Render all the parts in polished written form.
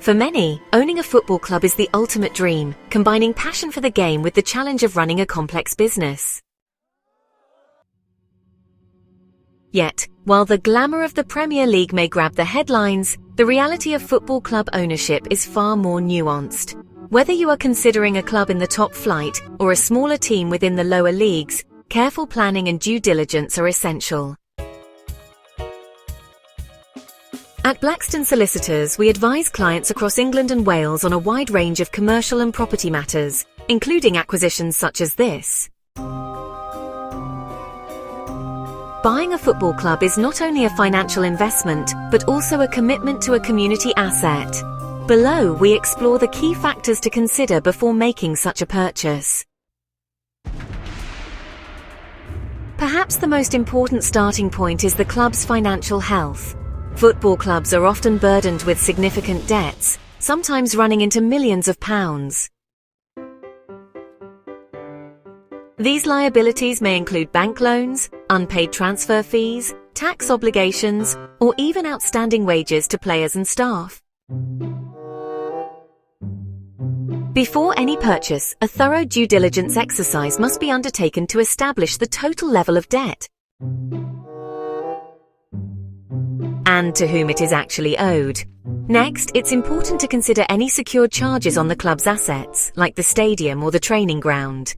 For many, owning a football club is the ultimate dream, combining passion for the game with the challenge of running a complex business. Yet, while the glamour of the Premier League may grab the headlines, the reality of football club ownership is far more nuanced. Whether you are considering a club in the top flight or a smaller team within the lower leagues, careful planning and due diligence are essential. At Blackstone Solicitors, we advise clients across England and Wales on a wide range of commercial and property matters, including acquisitions such as this. Buying a football club is not only a financial investment, but also a commitment to a community asset. Below, we explore the key factors to consider before making such a purchase. Perhaps the most important starting point is the club's financial health. Football clubs are often burdened with significant debts, sometimes running into millions of pounds. These liabilities may include bank loans, unpaid transfer fees, tax obligations, or even outstanding wages to players and staff. Before any purchase, a thorough due diligence exercise must be undertaken to establish the total level of debt and to whom it is actually owed. Next, it's important to consider any secured charges on the club's assets, like the stadium or the training ground.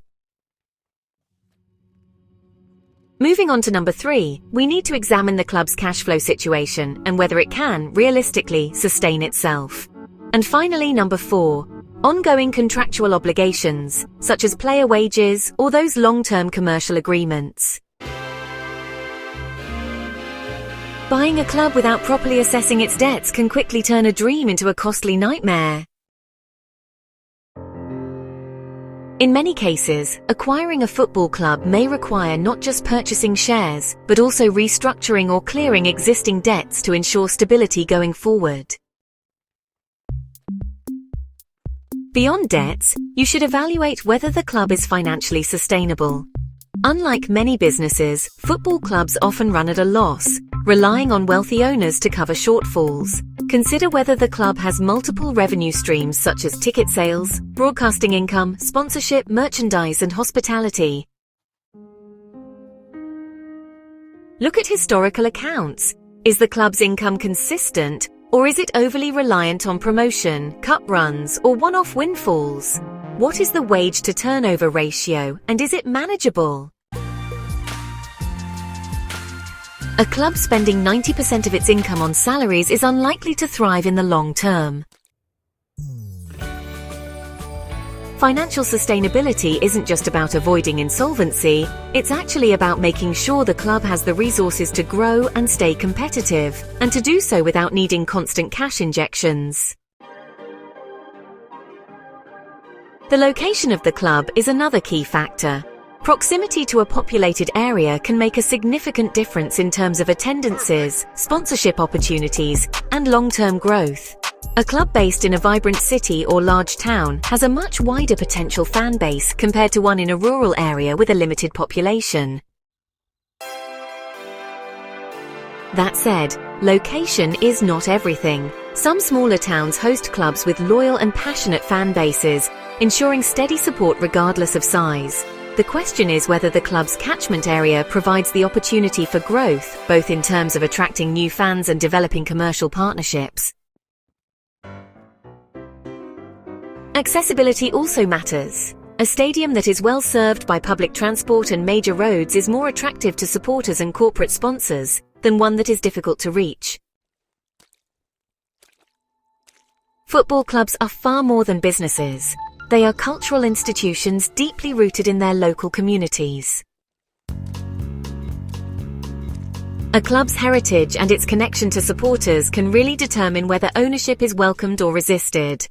Moving on to number 3, we need to examine the club's cash flow situation and whether it can, realistically, sustain itself. And finally, number 4, ongoing contractual obligations, such as player wages or those long-term commercial agreements. Buying a club without properly assessing its debts can quickly turn a dream into a costly nightmare. In many cases, acquiring a football club may require not just purchasing shares, but also restructuring or clearing existing debts to ensure stability going forward. Beyond debts, you should evaluate whether the club is financially sustainable. Unlike many businesses, football clubs often run at a loss, relying on wealthy owners to cover shortfalls. Consider whether the club has multiple revenue streams such as ticket sales, broadcasting income, sponsorship, merchandise, and hospitality. Look at historical accounts. Is the club's income consistent, or is it overly reliant on promotion, cup runs, or one-off windfalls? What is the wage-to-turnover ratio, and is it manageable? A club spending 90% of its income on salaries is unlikely to thrive in the long term. Financial sustainability isn't just about avoiding insolvency, it's actually about making sure the club has the resources to grow and stay competitive, and to do so without needing constant cash injections. The location of the club is another key factor. Proximity to a populated area can make a significant difference in terms of attendances, sponsorship opportunities, and long-term growth. A club based in a vibrant city or large town has a much wider potential fan base compared to one in a rural area with a limited population. That said, location is not everything. Some smaller towns host clubs with loyal and passionate fan bases, ensuring steady support regardless of size. The question is whether the club's catchment area provides the opportunity for growth, both in terms of attracting new fans and developing commercial partnerships. Accessibility also matters. A stadium that is well served by public transport and major roads is more attractive to supporters and corporate sponsors than one that is difficult to reach. Football clubs are far more than businesses. They are cultural institutions deeply rooted in their local communities. A club's heritage and its connection to supporters can really determine whether ownership is welcomed or resisted.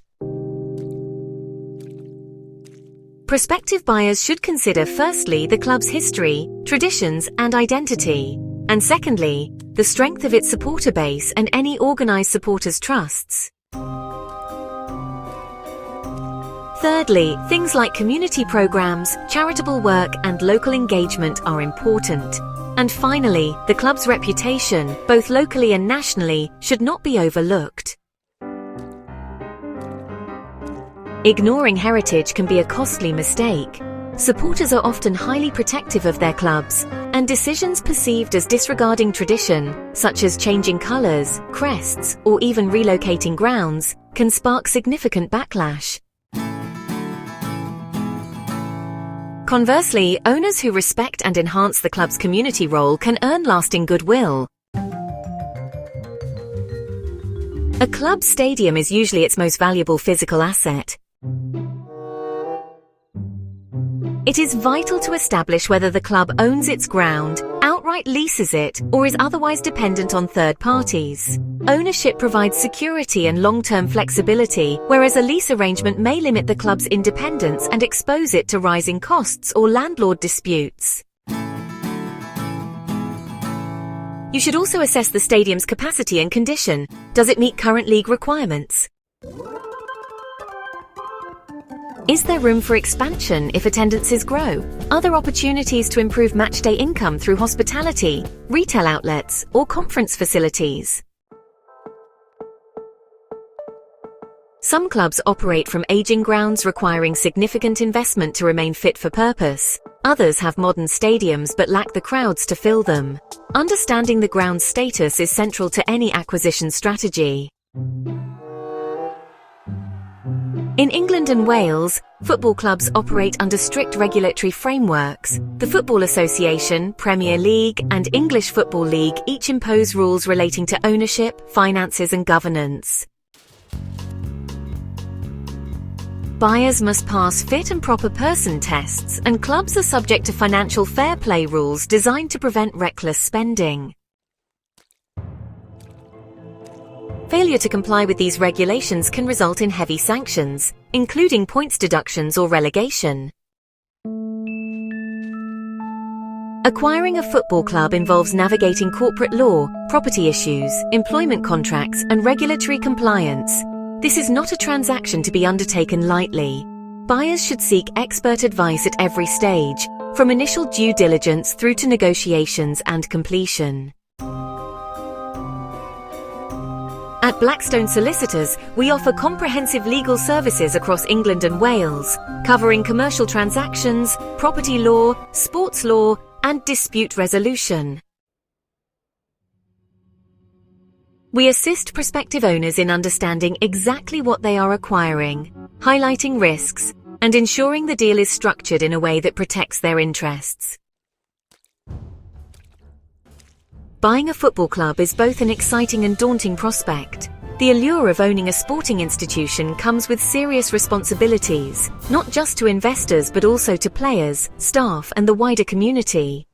Prospective buyers should consider firstly the club's history, traditions, and identity, and secondly, the strength of its supporter base and any organised supporters' trusts. Thirdly, things like community programs, charitable work, and local engagement are important. And finally, the club's reputation, both locally and nationally, should not be overlooked. Ignoring heritage can be a costly mistake. Supporters are often highly protective of their clubs, and decisions perceived as disregarding tradition, such as changing colours, crests, or even relocating grounds, can spark significant backlash. Conversely, owners who respect and enhance the club's community role can earn lasting goodwill. A club stadium is usually its most valuable physical asset. It is vital to establish whether the club owns its ground, outright leases it, or is otherwise dependent on third parties. Ownership provides security and long-term flexibility, whereas a lease arrangement may limit the club's independence and expose it to rising costs or landlord disputes. You should also assess the stadium's capacity and condition. Does it meet current league requirements? Is there room for expansion if attendances grow? Are there opportunities to improve matchday income through hospitality, retail outlets, or conference facilities? Some clubs operate from aging grounds requiring significant investment to remain fit for purpose. Others have modern stadiums but lack the crowds to fill them. Understanding the ground's status is central to any acquisition strategy. In England and Wales, football clubs operate under strict regulatory frameworks. The Football Association, Premier League, and English Football League each impose rules relating to ownership, finances, and governance. Buyers must pass fit and proper person tests, and clubs are subject to financial fair play rules designed to prevent reckless spending. Failure to comply with these regulations can result in heavy sanctions, including points deductions or relegation. Acquiring a football club involves navigating corporate law, property issues, employment contracts, and regulatory compliance. This is not a transaction to be undertaken lightly. Buyers should seek expert advice at every stage, from initial due diligence through to negotiations and completion. At Blackstone Solicitors, we offer comprehensive legal services across England and Wales, covering commercial transactions, property law, sports law, and dispute resolution. We assist prospective owners in understanding exactly what they are acquiring, highlighting risks, and ensuring the deal is structured in a way that protects their interests. Buying a football club is both an exciting and daunting prospect. The allure of owning a sporting institution comes with serious responsibilities, not just to investors but also to players, staff, and the wider community.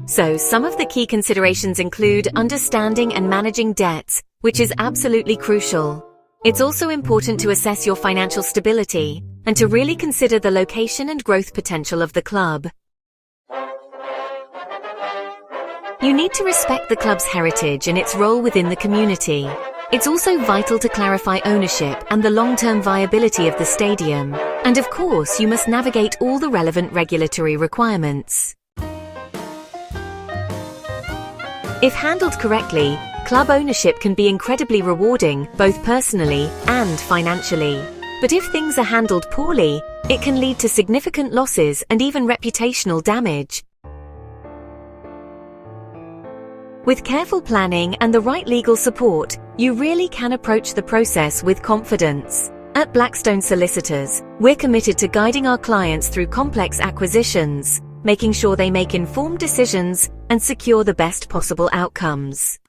So, some of the key considerations include understanding and managing debts, which is absolutely crucial. It's also important to assess your financial stability and to really consider the location and growth potential of the club. You need to respect the club's heritage and its role within the community. It's also vital to clarify ownership and the long-term viability of the stadium. And of course, you must navigate all the relevant regulatory requirements. If handled correctly, club ownership can be incredibly rewarding, both personally and financially. But if things are handled poorly, it can lead to significant losses and even reputational damage. With careful planning and the right legal support, you really can approach the process with confidence. At Blackstone Solicitors, we're committed to guiding our clients through complex acquisitions, making sure they make informed decisions and secure the best possible outcomes.